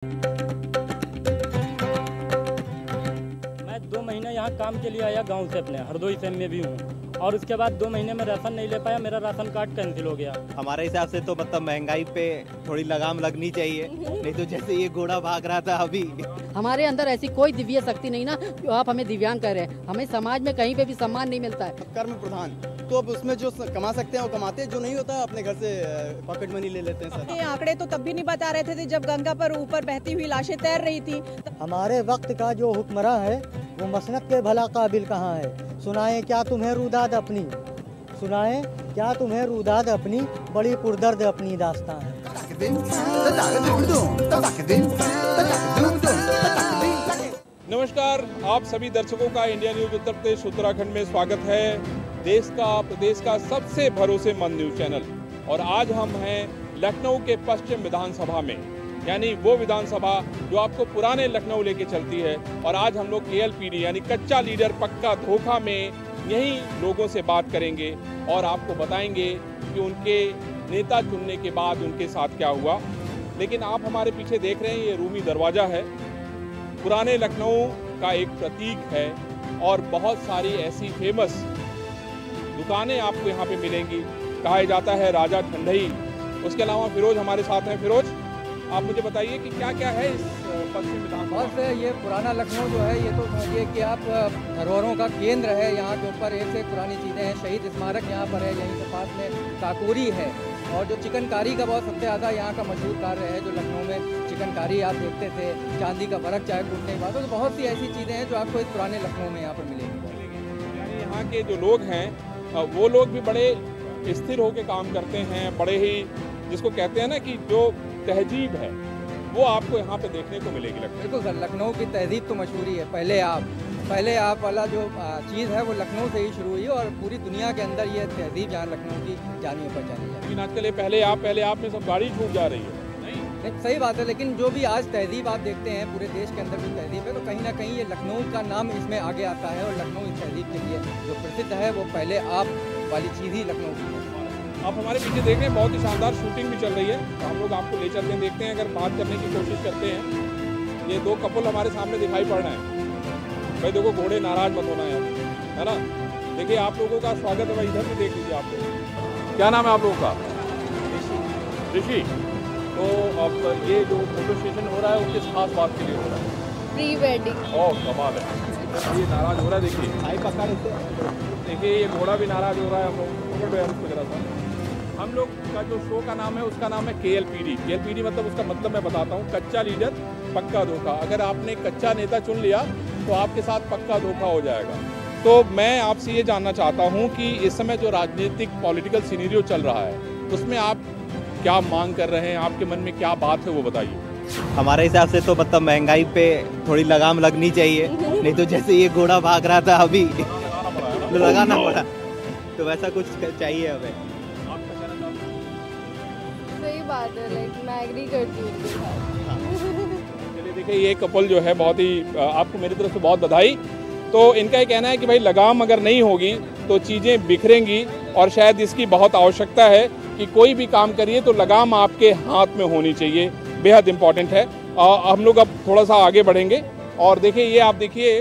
मैं 2 महीने यहाँ काम के लिए आया गांव से, अपने हरदोई से में भी हूँ, और उसके बाद 2 महीने में राशन नहीं ले पाया, मेरा राशन कार्ड कैंसिल हो गया। हमारे हिसाब से तो मतलब महंगाई पे थोड़ी लगाम लगनी चाहिए, नहीं तो जैसे ये घोड़ा भाग रहा था अभी। हमारे अंदर ऐसी कोई दिव्य शक्ति नहीं ना जो आप हमें दिव्यांग कह रहे हैं। हमें समाज में कहीं पे भी सम्मान नहीं मिलता है। कर्म प्रधान, तो अब उसमें जो कमा सकते हैं वो कमाते हैं, जो नहीं होता अपने घर से पॉकेट मनी ले लेते हैं सर। ये आंकड़े तो तब भी नहीं बता रहे थे जब गंगा पर ऊपर बहती हुई लाशें तैर रही थी। हमारे वक्त का जो हुक्मरां है वो मसनद के भला काबिल कहाँ है। सुनाएं क्या तुम्हें रुदाद अपनी, सुनाएं क्या तुम्हें रुदाद अपनी, बड़ी पुरदर्द अपनी दास्तां है। नमस्कार, आप सभी दर्शकों का इंडिया न्यूज उत्तर प्रदेश उत्तराखंड में स्वागत है। देश का प्रदेश का सबसे भरोसेमंद न्यूज चैनल, और आज हम हैं लखनऊ के पश्चिम विधानसभा में, यानी वो विधानसभा जो आपको पुराने लखनऊ लेके चलती है। और आज हम लोग KLPD यानी कच्चा लीडर पक्का धोखा में यही लोगों से बात करेंगे और आपको बताएंगे कि उनके नेता चुनने के बाद उनके साथ क्या हुआ। लेकिन आप हमारे पीछे देख रहे हैं, ये रूमी दरवाज़ा है, पुराने लखनऊ का एक प्रतीक है, और बहुत सारी ऐसी फेमस दुकानें आपको यहाँ पे मिलेंगी। कहा जाता है राजा ठंडई। उसके अलावा फिरोज हमारे साथ हैं। फिरोज, आप मुझे बताइए कि क्या क्या है इस पश्चिम विधानसभा। बस ये पुराना लखनऊ जो है, ये तो समझिए कि आप धरोहरों का केंद्र है। यहाँ के ऊपर एक से एक पुरानी चीज़ें हैं। शहीद स्मारक यहाँ पर है, यहीं से पास में काकोरी है, और जो चिकनकारी का बहुत सबसे ज़्यादा यहाँ का मशहूर कार्य है, जो लखनऊ में चिकनकारी आप देखते थे, चांदी का बरक चाय कूटने के बाद, तो बहुत सी ऐसी चीज़ें हैं जो आपको इस पुराने लखनऊ में यहाँ पर मिलेंगी। यानी यहाँ के जो लोग हैं वो लोग भी बड़े स्थिर होकर काम करते हैं, बड़े ही, जिसको कहते हैं ना कि जो तहजीब है वो आपको यहाँ पे देखने को मिलेगी। बिल्कुल सर, लखनऊ की तहजीब तो मशहूरी है। पहले आप वाला जो चीज़ है वो लखनऊ से ही शुरू हुई, और पूरी दुनिया के अंदर ये तहजीब यहाँ लखनऊ की जानी पहचानी है। लेकिन आजकल ये पहले आप में सब गाड़ी छूट जा रही है। नहीं, सही बात है, लेकिन जो भी आज तहजीब आप देखते हैं पूरे देश के अंदर जो तहजीब है, तो कहीं ना कहीं ये लखनऊ का नाम इसमें आगे आता है। और लखनऊ इस तहजीब के लिए जो प्रसिद्ध है वो पहले आप वाली चीज़ ही लखनऊ की है। आप हमारे पीछे देख रहे हैं, बहुत ही शानदार शूटिंग भी चल रही है, तो हम लोग आपको ले चलते हैं, देखते हैं। अगर बात करने की कोशिश करते हैं, ये 2 कपल हमारे सामने दिखाई पड़ रहे हैं। भाई देखो, घोड़े नाराज मत होना यार, है ना। देखिए, आप लोगों का स्वागत है भाई, इधर भी देख लीजिए आप लोग। क्या नाम है आप लोगों का? ऋषि। तो अब ये जो फोटो सेशन हो रहा है वो किस खास बात के लिए हो रहा है? Pre wedding. ओह, कमाल है। ये नाराज हो रहा है, देखिए भाई पक्का देखिए, ये घोड़ा भी नाराज हो रहा है। हम लोग जरा सा, हम लोग का जो शो का नाम है उसका नाम है KLPD मतलब उसका मतलब मैं बताता हूँ, कच्चा लीडर पक्का धोखा। अगर आपने कच्चा नेता चुन लिया तो आपके साथ पक्का धोखा हो जाएगा। तो मैं आपसे ये जानना चाहता हूँ कि इस समय जो राजनीतिक पॉलिटिकल सिनेरियो चल रहा है उसमें आप क्या मांग कर रहे हैं, आपके मन में क्या बात है वो बताइए। हमारे हिसाब से तो मतलब महंगाई पे थोड़ी लगाम लगनी चाहिए, नहीं तो जैसे ये घोड़ा भाग रहा था अभी लगाना पड़ा, तो वैसा कुछ चाहिए हमें। सही बात है, लाइक मैं एग्री करती हूँ। चलिए, देखिए ये कपल जो है, बहुत ही आपको मेरी तरफ से बहुत बधाई। तो इनका ये कहना है कि भाई लगाम अगर नहीं होगी तो चीज़ें बिखरेंगी, और शायद इसकी बहुत आवश्यकता है कि कोई भी काम करिए तो लगाम आपके हाथ में होनी चाहिए, बेहद इम्पॉर्टेंट है। हम लोग अब थोड़ा सा आगे बढ़ेंगे, और देखिए ये आप देखिए,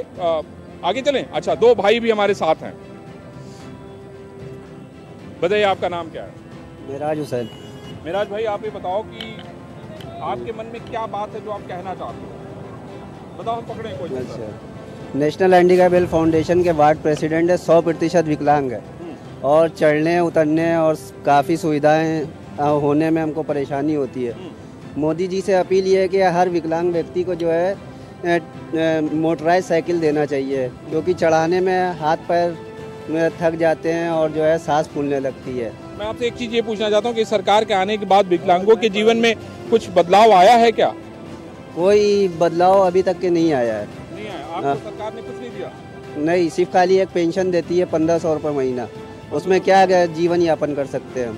आगे चलें। अच्छा, 2 भाई भी हमारे साथ हैं। बताइए, आपका नाम क्या है? मेराज हुसैन। मेराज भाई, आप ये बताओ कि आपके मन में क्या बात है जो आप कहना चाहते हो, बताओ, हम पकड़ें कोई। अच्छा, नेशनल हैंडीकैप फाउंडेशन के वार्ड प्रेसिडेंट है, 100% विकलांग है, और चढ़ने उतरने और काफ़ी सुविधाएं होने में हमको परेशानी होती है। मोदी जी से अपील ये है कि हर विकलांग व्यक्ति को जो है मोटराइज साइकिल देना चाहिए, क्योंकि चढ़ाने में हाथ पैर थक जाते हैं और जो है सांस फूलने लगती है। मैं आपसे एक चीज़ ये पूछना चाहता हूँ कि सरकार के आने के बाद विकलांगों के जीवन में कुछ बदलाव आया है क्या? कोई बदलाव अभी तक के नहीं आया है। नहीं आया? आपको सरकार ने कुछ नहीं दिया? नहीं, सिर्फ खाली एक पेंशन देती है 1500 रुपये महीना, उसमें क्या जीवन यापन कर सकते हैं हम।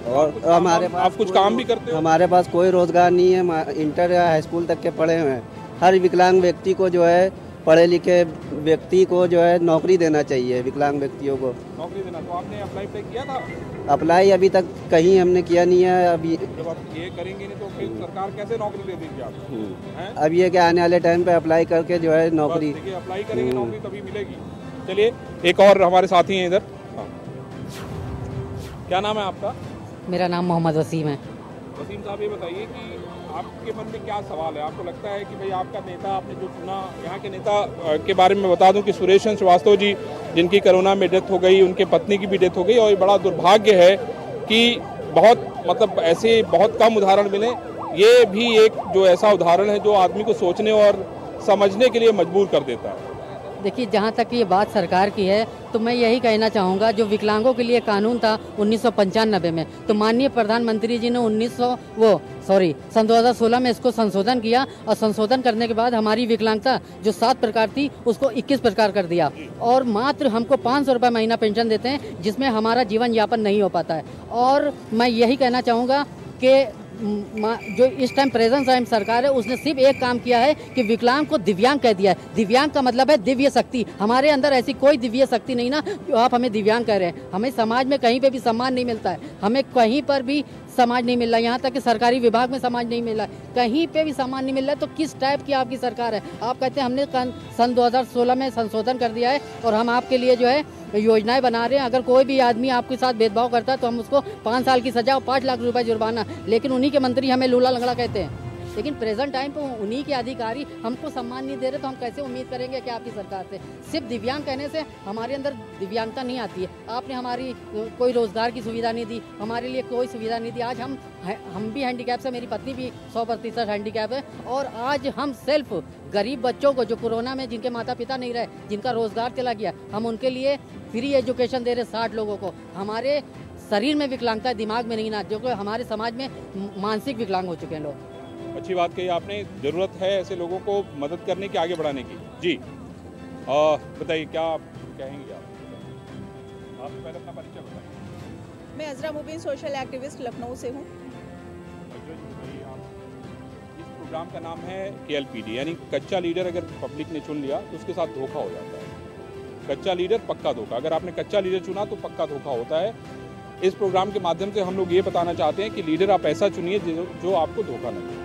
और हमारे पास आप कुछ काम भी करते हो? हमारे पास कोई रोज़गार नहीं है, इंटर या हाई स्कूल तक के पढ़े हुए हैं। हर विकलांग व्यक्ति को जो है पढ़े लिखे व्यक्ति को जो है नौकरी देना चाहिए, विकलांग व्यक्तियों को नौकरी देना। तो आपने अप्लाई किया था? अप्लाई अभी तक कहीं हमने किया नहीं है। अभी जब आप ये करेंगे नहीं तो फिर सरकार कैसे नौकरी दे देगी आपको? अब ये कि आने वाले टाइम पे अप्लाई करके जो है नौकरी, देखिए अप्लाई करेंगे नौकरी तभी मिलेगी। चलिए एक और हमारे साथी हैं इधर। हाँ। क्या नाम है आपका? मेरा नाम मोहम्मद वसीम है। वसीम साहब ये बताइए कि आपके मन में क्या सवाल है? आपको लगता है कि भाई आपका नेता, आपने जो चुना, यहाँ के नेता के बारे में बता दूं कि सुरेश श्रीवास्तव जी, जिनकी कोरोना में डेथ हो गई, उनके पत्नी की भी डेथ हो गई, और ये बड़ा दुर्भाग्य है कि बहुत मतलब ऐसे बहुत कम उदाहरण मिले। ये भी एक जो ऐसा उदाहरण है जो आदमी को सोचने और समझने के लिए मजबूर कर देता है। देखिए, जहाँ तक ये बात सरकार की है तो मैं यही कहना चाहूँगा, जो विकलांगों के लिए कानून था 1995 में, तो माननीय प्रधानमंत्री जी ने सन 2016 में इसको संशोधन किया, और संशोधन करने के बाद हमारी विकलांगता जो 7 प्रकार थी उसको 21 प्रकार कर दिया, और मात्र हमको 500 रुपये महीना पेंशन देते हैं, जिसमें हमारा जीवन यापन नहीं हो पाता है। और मैं यही कहना चाहूँगा कि जो इस टाइम प्रेजेंट टाइम सरकार है, उसने सिर्फ एक काम किया है कि विकलांग को दिव्यांग कह दिया है। दिव्यांग का मतलब है दिव्य शक्ति। हमारे अंदर ऐसी कोई दिव्य शक्ति नहीं ना जो आप हमें दिव्यांग कह रहे हैं। हमें समाज में कहीं पे भी सम्मान नहीं मिलता है, हमें कहीं पर भी समाज नहीं मिल रहा है, यहाँ तक कि सरकारी विभाग में समाज नहीं मिल रहा है, कहीं पे भी सम्मान नहीं मिल रहा है। तो किस टाइप की आपकी सरकार है? आप कहते हैं हमने सन 2016 में संशोधन कर दिया है और हम आपके लिए जो है योजनाएं बना रहे हैं। अगर कोई भी आदमी आपके साथ भेदभाव करता है तो हम उसको 5 साल की सजा और 5 लाख रुपए जुर्माना, लेकिन उन्हीं के मंत्री हमें लूला लंगड़ा कहते हैं। लेकिन प्रेजेंट टाइम पे उन्हीं के अधिकारी हमको सम्मान नहीं दे रहे, तो हम कैसे उम्मीद करेंगे कि आपकी सरकार से? सिर्फ दिव्यांग कहने से हमारे अंदर दिव्यांगता नहीं आती है। आपने हमारी कोई रोजगार की सुविधा नहीं दी, हमारे लिए कोई सुविधा नहीं दी। आज हम भी हैंडीकैप से, मेरी पत्नी भी 100% हैंडीकैप है, और आज हम सेल्फ गरीब बच्चों को जो कोरोना में जिनके माता पिता नहीं रहे, जिनका रोजगार चला गया, हम उनके लिए फ्री एजुकेशन दे रहे 60 लोगों को। हमारे शरीर में विकलांगता है, दिमाग में नहीं ना, जो कि हमारे समाज में मानसिक विकलांग हो चुके हैं लोग। अच्छी बात कही आपने। ज़रूरत है ऐसे लोगों को मदद करने की, आगे बढ़ाने की। जी बताइए क्या कहेंगे आप पहले अपना परिचय बताइए। मैं अजरा मुबीन, सोशल एक्टिविस्ट, लखनऊ से हूँ। इस प्रोग्राम का नाम है KLPD, यानी कच्चा लीडर अगर पब्लिक ने चुन लिया तो उसके साथ धोखा हो जाता है। कच्चा लीडर पक्का धोखा। अगर आपने कच्चा लीडर चुना तो पक्का धोखा होता है। इस प्रोग्राम के माध्यम से हम लोग ये बताना चाहते हैं कि लीडर आप ऐसा चुनिए जो आपको धोखा न दे।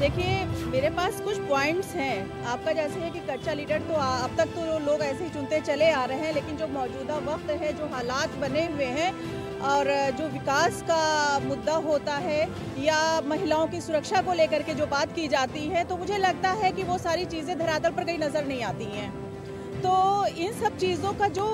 देखिए, मेरे पास कुछ पॉइंट्स हैं। आपका जैसे है कि कच्चा लीडर तो अब तक तो लोग ऐसे ही चुनते चले आ रहे हैं, लेकिन जो मौजूदा वक्त है, जो हालात बने हुए हैं, और जो विकास का मुद्दा होता है या महिलाओं की सुरक्षा को लेकर के जो बात की जाती है, तो मुझे लगता है कि वो सारी चीज़ें धरातल पर कहीं नज़र नहीं आती हैं। तो इन सब चीज़ों का जो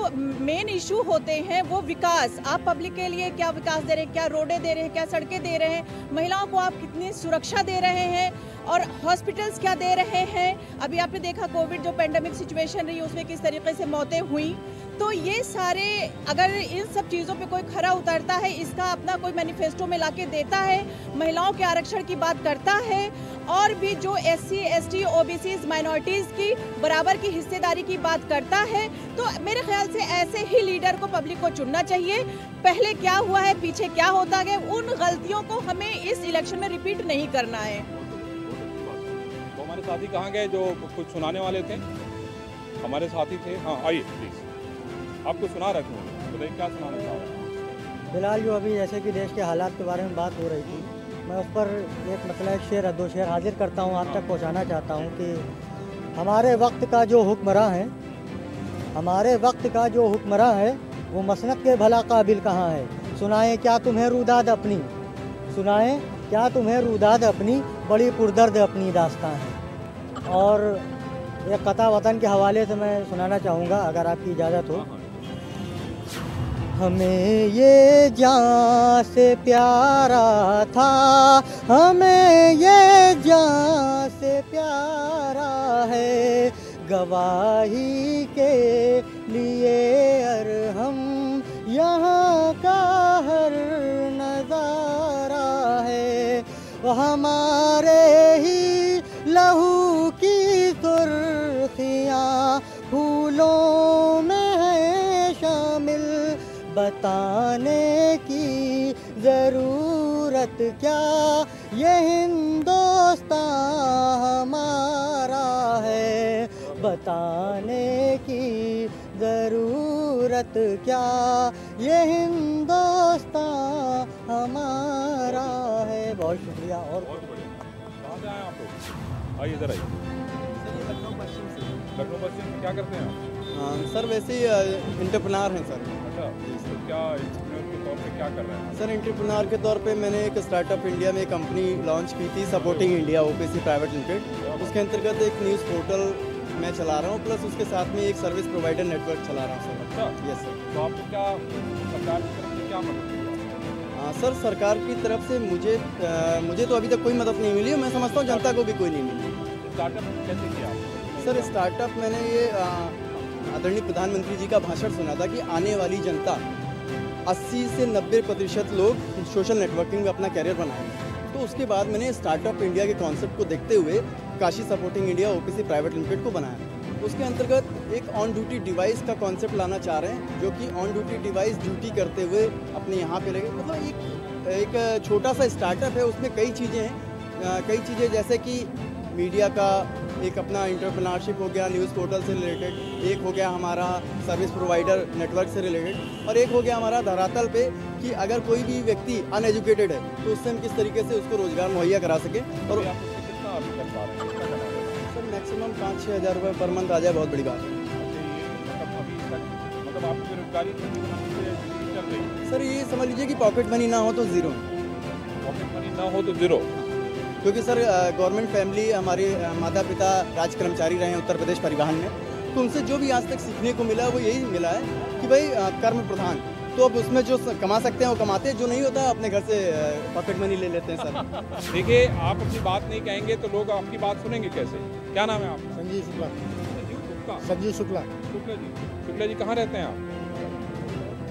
मेन इशू होते हैं वो विकास। आप पब्लिक के लिए क्या विकास दे रहे हैं? क्या रोडें दे रहे हैं? क्या सड़कें दे रहे हैं? महिलाओं को आप कितनी सुरक्षा दे रहे हैं? और हॉस्पिटल्स क्या दे रहे हैं? अभी आपने देखा कोविड जो पेंडेमिक सिचुएशन रही, उसमें किस तरीके से मौतें हुई। तो ये सारे, अगर इन सब चीज़ों पे कोई खरा उतरता है, इसका अपना कोई मैनिफेस्टो में लाके देता है, महिलाओं के आरक्षण की बात करता है, और भी जो SC, ST, OBCs, माइनॉरिटीज़ की बराबर की हिस्सेदारी की बात करता है, तो मेरे ख्याल से ऐसे ही लीडर को पब्लिक को चुनना चाहिए। पहले क्या हुआ है, पीछे क्या होता गया, उन गलतियों को हमें इस इलेक्शन में रिपीट नहीं करना है। तो हमारे साथी कहाँ गए जो कुछ सुनाने वाले थे? हमारे साथी थे। हाँ, आइए प्लीज़, आपको सुना रहे थे, बताइए क्या सुनाना चाहते? फिलहाल जो अभी जैसे कि देश के हालात के बारे में बात हो रही थी, मैं उस पर एक मतलब एक शेर 2 शेर हाजिर करता हूँ, आप तक पहुँचाना चाहता हूँ कि हमारे वक्त का जो हुक्मरां है, हमारे वक्त का जो हुक्मरां है, वो मसनद के भला काबिल कहाँ है? सुनाएं क्या तुम्हें रुदाद अपनी, सुनाएं क्या तुम्हें रुदाद अपनी, बड़ी पुरदर्द अपनी दास्तां है। और एक कथा वतन के हवाले से मैं सुनाना चाहूँगा, अगर आपकी इजाज़त हो। हमें ये जान से प्यारा था, हमें ये जान से प्यारा है, गवाही के लिए अर हम यहाँ का हर नज़ारा है, हमारे ही लहू की सुर्खियाँ फूलों में है शामिल, बताने की ज़रूरत क्या, ये हिंदुस्तान हमारा है, बताने की ज़रूरत क्या, ये हिंदुस्तान हमारा है। बहुत शुक्रिया। और कहाँ से आए आप लोग? आइए इधर आइए। लखनऊ पश्चिम में क्या करते हैं आप? सर वैसे ही एंटरप्रेन्योर हैं सर। अच्छा, तो क्या एंटरप्रेन्योर के तौर पे क्या कर रहे हैं? सर एंटरप्रेन्योर के तौर पे मैंने एक स्टार्टअप इंडिया में कंपनी लॉन्च की थी, supporting India OPC private limited. उसके अंतर्गत एक न्यूज़ पोर्टल मैं चला रहा हूँ, प्लस उसके साथ में एक सर्विस प्रोवाइडर नेटवर्क चला रहा हूँ सर। अच्छा, यस सर। तो आपको क्या सरकार की तरफ से क्या मदद मिली? सर सरकार की तरफ से मुझे तो अभी तक कोई मदद नहीं मिली है। मैं समझता हूँ जनता को भी कोई नहीं मिली। स्टार्टअप कैसे किया? सर स्टार्टअप मैंने ये आदरणीय प्रधानमंत्री जी का भाषण सुना था कि आने वाली जनता 80 से 90% लोग सोशल नेटवर्किंग में अपना कैरियर बनाएंगे। तो उसके बाद मैंने स्टार्टअप इंडिया के कॉन्सेप्ट को देखते हुए Kashi supporting India OPC private limited को बनाया। उसके अंतर्गत एक ऑन ड्यूटी डिवाइस का कॉन्सेप्ट लाना चाह रहे हैं, जो कि ऑन ड्यूटी डिवाइस ड्यूटी करते हुए अपने यहाँ पे लगे। मतलब एक छोटा सा स्टार्टअप है, उसमें कई चीज़ें हैं। कई चीज़ें जैसे कि मीडिया का एक अपना एंटरप्रेन्योरशिप हो गया, न्यूज़ पोर्टल से रिलेटेड, एक हो गया हमारा सर्विस प्रोवाइडर नेटवर्क से रिलेटेड, और एक हो गया हमारा धरातल पे कि अगर कोई भी व्यक्ति अनएजुकेटेड है तो उससे हम किस तरीके से उसको रोजगार मुहैया करा सकें। और सर मैक्सिमम 5-6 हज़ार रुपये पर मंथ आ जाए, बहुत बड़ी बात है। मतलब आपकी बेरोजगारी चल रही है? सर ये समझ लीजिए कि पॉकेट मनी ना हो तो ज़ीरो है। पॉकेट मनी ना हो तो ज़ीरो, क्योंकि सर गवर्नमेंट फैमिली, हमारे माता पिता राज कर्मचारी रहे हैं उत्तर प्रदेश परिवहन में, तो उनसे जो भी आज तक सीखने को मिला वो यही मिला है कि भाई कर्म प्रधान। तो अब उसमें जो कमा सकते हैं वो कमाते हैं, जो नहीं होता अपने घर से पॉकेट मनी ले लेते हैं सर। देखिए, आप अपनी बात नहीं कहेंगे तो लोग आपकी बात सुनेंगे कैसे? क्या नाम है आपका? संजीव शुक्ला। संजीव शुक्ला। शुक्ला जी कहाँ रहते हैं आप?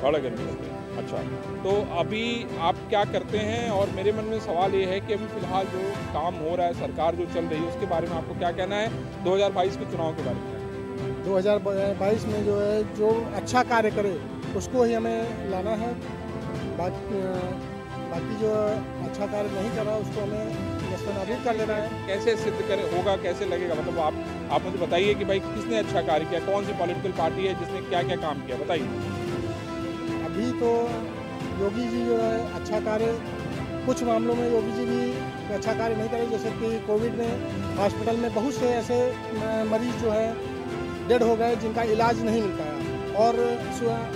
बाड़ागंज में रहते हैं। अच्छा, तो अभी आप क्या करते हैं? और मेरे मन में सवाल ये है कि अभी फिलहाल जो काम हो रहा है, सरकार जो चल रही है, उसके बारे में आपको क्या कहना है? 2022 के चुनाव के बारे में 2022 में जो है, जो अच्छा कार्य करे उसको ही हमें लाना है। बाकी जो अच्छा कार्य नहीं कर रहा उसको हमें निष्प्रभावित कर देना है। कैसे सिद्ध करे होगा, कैसे लगेगा? मतलब आप मुझे बताइए कि भाई किसने अच्छा कार्य किया, कौन सी पॉलिटिकल पार्टी है जिसने क्या क्या काम किया, बताइए। अभी तो योगी जी जो है अच्छा कार्य, कुछ मामलों में योगी जी भी अच्छा कार्य नहीं करे। जैसे कि कोविड में हॉस्पिटल में बहुत से ऐसे मरीज जो है डेड हो गए जिनका इलाज नहीं मिल पाया, और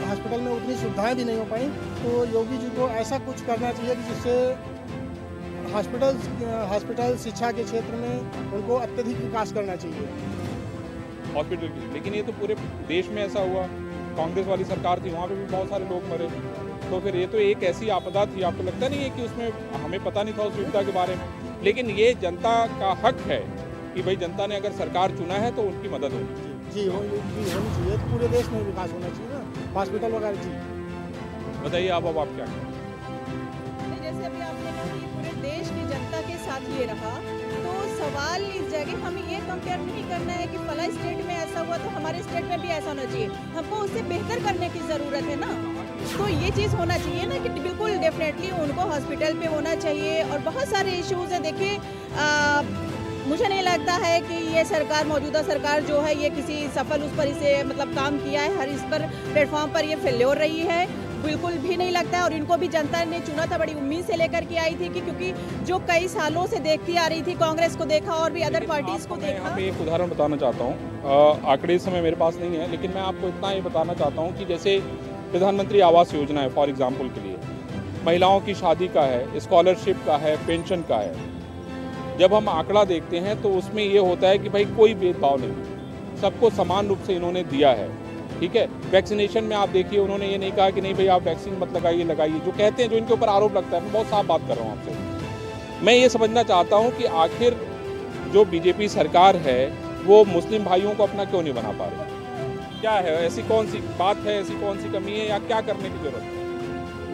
हॉस्पिटल में उतनी सुविधाएं भी नहीं हो पाई। तो योगी जी को ऐसा कुछ करना चाहिए कि जिससे हॉस्पिटल शिक्षा के क्षेत्र में उनको अत्यधिक विकास करना चाहिए हॉस्पिटल की। लेकिन ये तो पूरे देश में ऐसा हुआ, कांग्रेस वाली सरकार थी, वहाँ पे भी बहुत सारे लोग मरे। तो फिर ये तो एक ऐसी आपदा थी, आपको लगता नहीं है कि उसमें हमें पता नहीं था उस विपदा के बारे में? लेकिन ये जनता का हक है कि भाई जनता ने अगर सरकार चुना है तो उनकी मदद होगी। जी होनी चाहिए। तो पूरे देश में विकास होना चाहिए ना, हॉस्पिटल वगैरह। जी बताइए आप क्या कहें? जैसे अभी आपने कहा कि पूरे देश की जनता के साथ ये रहा, तो सवाल इस जगह हमें ये कंपेयर नहीं करना है कि फला स्टेट में ऐसा हुआ तो हमारे स्टेट में भी ऐसा होना चाहिए। हमको उससे बेहतर करने की ज़रूरत है ना। तो ये चीज़ होना चाहिए ना कि बिल्कुल डेफिनेटली उनको हॉस्पिटल पे होना चाहिए। और बहुत सारे इश्यूज़ हैं। देखिए, मुझे नहीं लगता है कि ये सरकार, मौजूदा सरकार जो है, ये किसी सफल उस पर इसे मतलब काम किया है। हर इस पर प्लेटफॉर्म पर ये फेल्योर रही है, बिल्कुल भी नहीं लगता है। और इनको भी जनता ने चुना था, बड़ी उम्मीद से लेकर के आई थी कि क्योंकि जो कई सालों से देखती आ रही थी, कांग्रेस को देखा और भी अदर पार्टीज को देखा। मैं एक उदाहरण बताना चाहता हूँ, आंकड़े इस समय मेरे पास नहीं है, लेकिन मैं आपको इतना ही बताना चाहता हूँ कि जैसे प्रधानमंत्री आवास योजना है, फॉर एग्जाम्पल के लिए, महिलाओं की शादी का है, स्कॉलरशिप का है, पेंशन का है। जब हम आंकड़ा देखते हैं तो उसमें ये होता है कि भाई कोई भेदभाव नहीं, सबको समान रूप से इन्होंने दिया है। ठीक है, वैक्सीनेशन में आप देखिए, उन्होंने ये नहीं कहा कि नहीं भाई आप वैक्सीन मत लगाइए, जो कहते हैं, जो इनके ऊपर आरोप लगता है। मैं बहुत साफ बात कर रहा हूँ आपसे। मैं ये समझना चाहता हूँ कि आखिर जो बीजेपी सरकार है वो मुस्लिम भाइयों को अपना क्यों नहीं बना पा रही? क्या है, ऐसी कौन सी बात है, ऐसी कौन सी कमी है, या क्या करने की जरूरत है?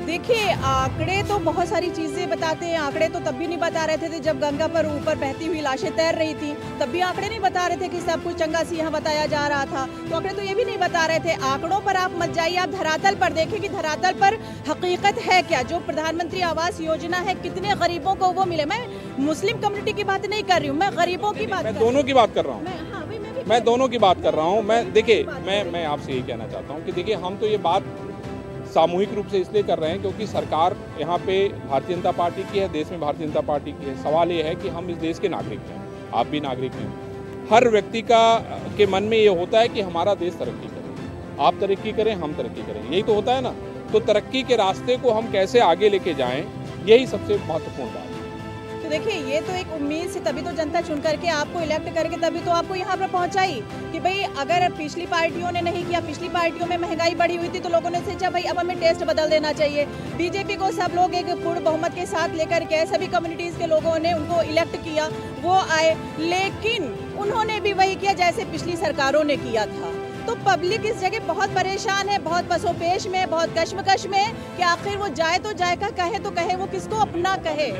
देखिए, आंकड़े तो बहुत सारी चीज़ें बताते हैं। आंकड़े तो तब भी नहीं बता रहे थे जब गंगा पर ऊपर बहती हुई लाशें तैर रही थी, तब भी आंकड़े नहीं बता रहे थे कि सब कुछ चंगा सी यहाँ बताया जा रहा था। तो आंकड़े तो ये भी नहीं बता रहे थे। आंकड़ों पर आप मत जाइए, आप धरातल पर देखें कि धरातल पर हकीकत है क्या। जो प्रधानमंत्री आवास योजना है, कितने गरीबों को वो मिले। मैं मुस्लिम कम्युनिटी की बात नहीं कर रही हूँ, मैं गरीबों की बात, दोनों की बात कर रहा हूँ। मैं भी मैं दोनों की बात कर रहा हूँ। मैं आपसे यही कहना चाहता हूँ कि देखिए, हम तो ये बात सामूहिक रूप से इसलिए कर रहे हैं क्योंकि सरकार यहाँ पे भारतीय जनता पार्टी की है, देश में भारतीय जनता पार्टी की है। सवाल ये है कि हम इस देश के नागरिक हैं, आप भी नागरिक हैं। हर व्यक्ति के मन में ये होता है कि हमारा देश तरक्की करे, आप तरक्की करें, हम तरक्की करें, यही तो होता है ना। तो तरक्की के रास्ते को हम कैसे आगे लेके जाएं, यही सबसे महत्वपूर्ण बात है। तो देखिए, ये तो एक उम्मीद से तभी तो जनता चुन करके आपको इलेक्ट करके तभी तो आपको यहाँ पर पहुँचाई कि भाई अगर पिछली पार्टियों ने नहीं किया, पिछली पार्टियों में महंगाई बढ़ी हुई थी तो लोगों ने सोचा भाई अब हमें टेस्ट बदल देना चाहिए। बीजेपी को सब लोग एक पूर्ण बहुमत के साथ लेकर के सभी कम्युनिटीज़ के लोगों ने उनको इलेक्ट किया, वो आए, लेकिन उन्होंने भी वही किया जैसे पिछली सरकारों ने किया था। तो पब्लिक इस जगह बहुत परेशान है, बहुत पसोपेश में, बहुत कश्मकश में कि आखिर वो जाए तो जाए का, कहे तो कहे, वो किसको अपना कहे।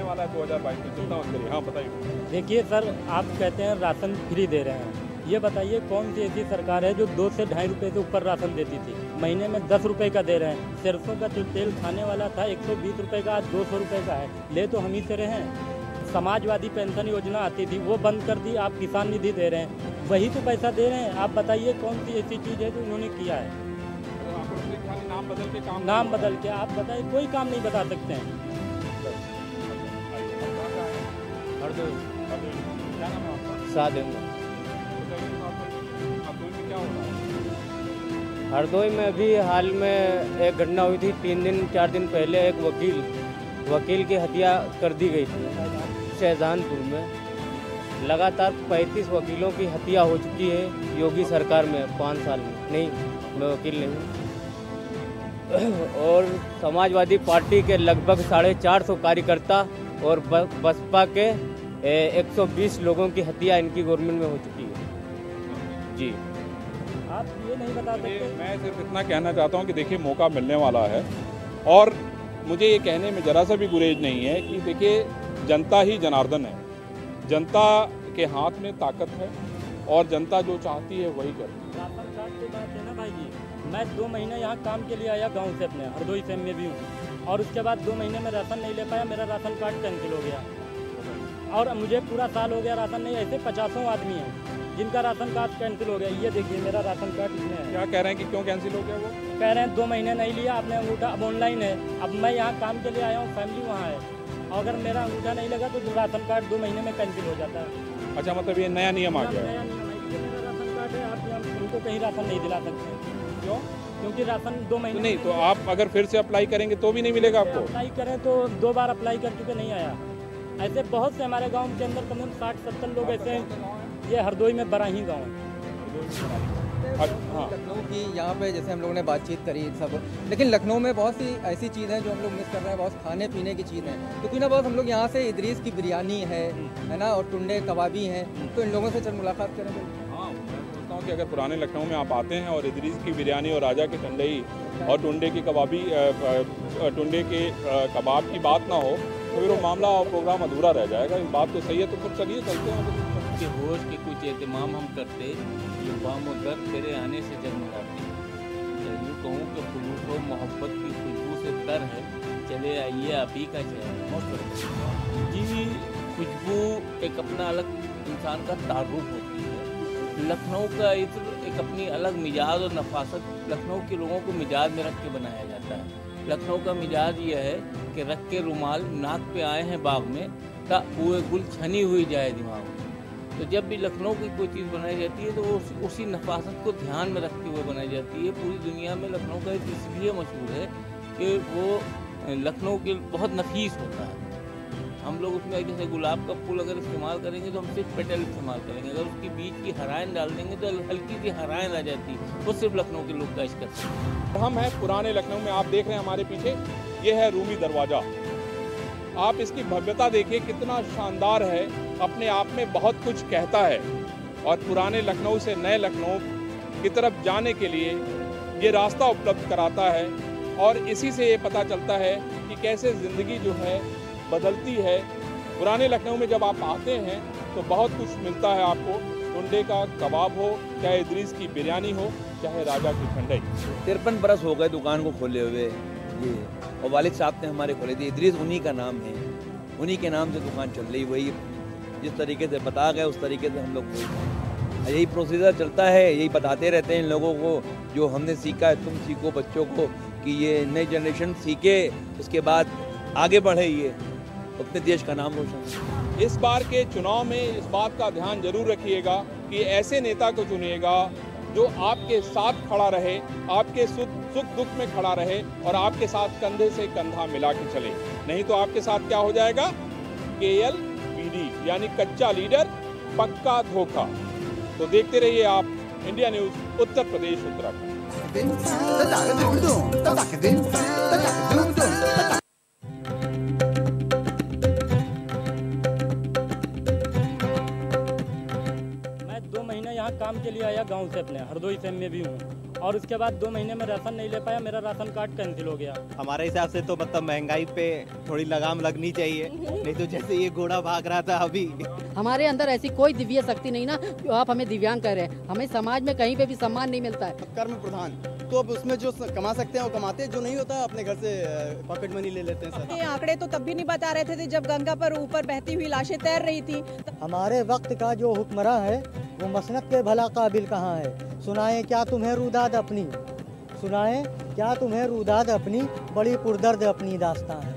देखिए सर, आप कहते हैं राशन फ्री दे रहे हैं, ये बताइए कौन सी ऐसी सरकार है जो 2 से ढाई रुपये से ऊपर राशन देती थी? महीने में 10 रुपये का दे रहे हैं। सरसों का जो तेल खाने वाला था 120 रुपये का, आज 200 रुपये का है। ले तो हम ही से रहे हैं। समाजवादी पेंशन योजना आती थी, वो बंद कर दी, आप किसान निधि दे रहे हैं, वही तो पैसा दे रहे हैं। आप बताइए कौन सी ऐसी चीज़ है जो उन्होंने किया है? नाम बदल के आप बताइए, कोई काम नहीं बता सकते हैं। हरदोई में अभी हाल में एक घटना हुई थी, 3-4 दिन पहले। एक वकील की हत्या कर दी गई थी शाहजहानपुर में। लगातार 35 वकीलों की हत्या हो चुकी है योगी सरकार में 5 साल में। नहीं, मैं वकील नहीं हूँ। और समाजवादी पार्टी के लगभग 450 कार्यकर्ता और बसपा के 120 लोगों की हत्या इनकी गवर्नमेंट में हो चुकी है। जी, आप ये नहीं बता सकते? मैं सिर्फ इतना कहना चाहता हूँ कि देखिए, मौका मिलने वाला है और मुझे ये कहने में ज़रा सा भी गुरेज नहीं है कि देखिए, जनता ही जनार्दन है। जनता के हाथ में ताकत है और जनता जो चाहती है वही करती है। राशन कार्ड की बात है ना भाई जी, मैं 2 महीने यहाँ काम के लिए आया गांव से अपने, हरदोई से में भी हूँ, और उसके बाद 2 महीने में राशन नहीं ले पाया, मेरा राशन कार्ड कैंसिल हो गया और मुझे पूरा साल हो गया राशन नहीं। ऐसे 50 आदमी हैं जिनका राशन कार्ड कैंसिल हो गया। ये देखिए, मेरा राशन कार्ड इसमें है। क्या कह रहे हैं कि क्यों कैंसिल हो गया? वो कह रहे हैं 2 महीने नहीं लिया आपने अंगूठा, अब ऑनलाइन है। अब मैं यहाँ काम के लिए आया हूँ, फैमिली वहाँ है, अगर मेरा अंगूठा नहीं लगा तो राशन कार्ड 2 महीने में कैंसिल हो जाता है। अच्छा, मतलब ये नया नियम आ गया? नया नियम है, मेरा राशन कार्ड है, आप उनको कहीं राशन नहीं दिला सकते। क्यों? क्योंकि राशन 2 महीने नहीं। तो आप अगर फिर से अप्लाई करेंगे तो भी नहीं मिलेगा आपको? अप्लाई करें तो 2 बार अप्लाई कर चुके, नहीं आया। ऐसे बहुत से हमारे गाँव के अंदर कम से कम 60-70 लोग ऐसे हैं। ये हरदोई में बराही गाँव है। लखनऊ की यहाँ पे जैसे हम लोगों ने बातचीत करी सब, लेकिन लखनऊ में बहुत सी ऐसी चीज़ हैं जो हम लोग मिस कर रहे हैं, बहुत खाने पीने की चीज़ है। तो क्यों ना बहुत हम लोग यहाँ से इदरीस की बिरयानी है ना, और टुंडे कबाबी हैं, तो इन लोगों से चल मुलाकात करेंगे। हाँ, मैं सोचता हूँ कि अगर पुराने लखनऊ में आप आते हैं और इदरीस की बिरयानी और राजा के ठंडई और टुंडे की टुंडे के कबाब की बात ना हो तो फिर वो मामला और प्रोग्राम अधूरा रह जाएगा। इस बात तो सही है। तो फिर चलिए चलते हैं। के होश के कुछ एहतमाम हम करते, ये बामुद्दत तेरे आने से जगमगाते। यूँ कहूँ कि खुलूस व मोहब्बत की खुशबू से तर है, चले आइए आप ही का चेहरा। जी, खुशबू एक अपना अलग इंसान का तारुफ होती है। लखनऊ का एक अपनी अलग मिजाज और नफासत लखनऊ के लोगों को मिजाज में रख के बनाया जाता है। लखनऊ का मिजाज ये है कि रख के रुमाल नाक पे आए हैं बाग में, ता पूरे गुल छनी हुई जाए दिमाग में। तो जब भी लखनऊ की कोई चीज़ बनाई जाती है तो उसी नफासत को ध्यान में रखते हुए बनाई जाती है। पूरी दुनिया में लखनऊ का इसलिए मशहूर है कि वो लखनऊ के बहुत नफीस होता है। हम लोग उसमें जैसे गुलाब का फूल अगर इस्तेमाल करेंगे तो हम सिर्फ पेटल इस्तेमाल करेंगे, अगर उसकी बीच की हराइन डाल देंगे तो हल्की सी हराइन आ जाती है, वो सिर्फ लखनऊ के लोग का इश्क करते हैं। हम हैं पुराने लखनऊ में, आप देख रहे हैं हमारे पीछे, ये है रूमी दरवाज़ा। आप इसकी भव्यता देखिए, कितना शानदार है, अपने आप में बहुत कुछ कहता है। और पुराने लखनऊ से नए लखनऊ की तरफ जाने के लिए ये रास्ता उपलब्ध कराता है और इसी से ये पता चलता है कि कैसे ज़िंदगी जो है बदलती है। पुराने लखनऊ में जब आप आते हैं तो बहुत कुछ मिलता है आपको। टुंडे का कबाब हो, चाहे इदरीस की बिरयानी हो, चाहे राजा की ठंडई। 53 बरस हो गए दुकान को खोले हुए जी, और वालिद साहब ने हमारे खोले थे। इदरीस उन्हीं का नाम है, उन्हीं के नाम से दुकान चल रही। वही जिस तरीके से बता गए उस तरीके से हम लोग यही प्रोसीजर चलता है, यही बताते रहते हैं इन लोगों को जो हमने सीखा है, तुम सीखो बच्चों को, कि ये नई जनरेशन सीखे, उसके बाद आगे बढ़े, ये अपने देश का नाम रोशन। इस बार के चुनाव में इस बात का ध्यान जरूर रखिएगा कि ऐसे नेता को चुनिएगा जो आपके साथ खड़ा रहे, आपके सुख दुख में खड़ा रहे और आपके साथ कंधे से कंधा मिला के चले। नहीं तो आपके साथ क्या हो जाएगा? KLPD यानी कच्चा लीडर, पक्का धोखा। तो देखते रहिए आप इंडिया न्यूज उत्तर प्रदेश उत्तराखंड। मैं 2 महीने यहाँ काम के लिए आया गांव से, अपने हरदोई से में भी हूँ, और उसके बाद 2 महीने में राशन नहीं ले पाया, मेरा राशन कार्ड कैंसिल हो गया। हमारे हिसाब से तो मतलब महंगाई पे थोड़ी लगाम लगनी चाहिए, नहीं तो जैसे ये घोड़ा भाग रहा था अभी। हमारे अंदर ऐसी कोई दिव्य शक्ति नहीं ना जो आप हमें दिव्यांग कह रहे हैं। हमें समाज में कहीं पे भी सम्मान नहीं मिलता है। कर्म प्रधान, तो अब उसमें जो कमा सकते हैं वो कमाते हैं, जो नहीं होता अपने घर से पॉकेट मनी ले लेते हैं सर। ये आंकड़े तो तब भी नहीं बता रहे थे जब गंगा पर ऊपर बहती हुई लाशें तैर रही थी। हमारे वक्त का जो हुक्मरां है वो मसनद के भला काबिल कहाँ है। सुनाएं क्या तुम्हें रुदाद अपनी, सुनाएं क्या तुम्हें रुदाद अपनी, बड़ी पुरदर्द अपनी दास्तां है।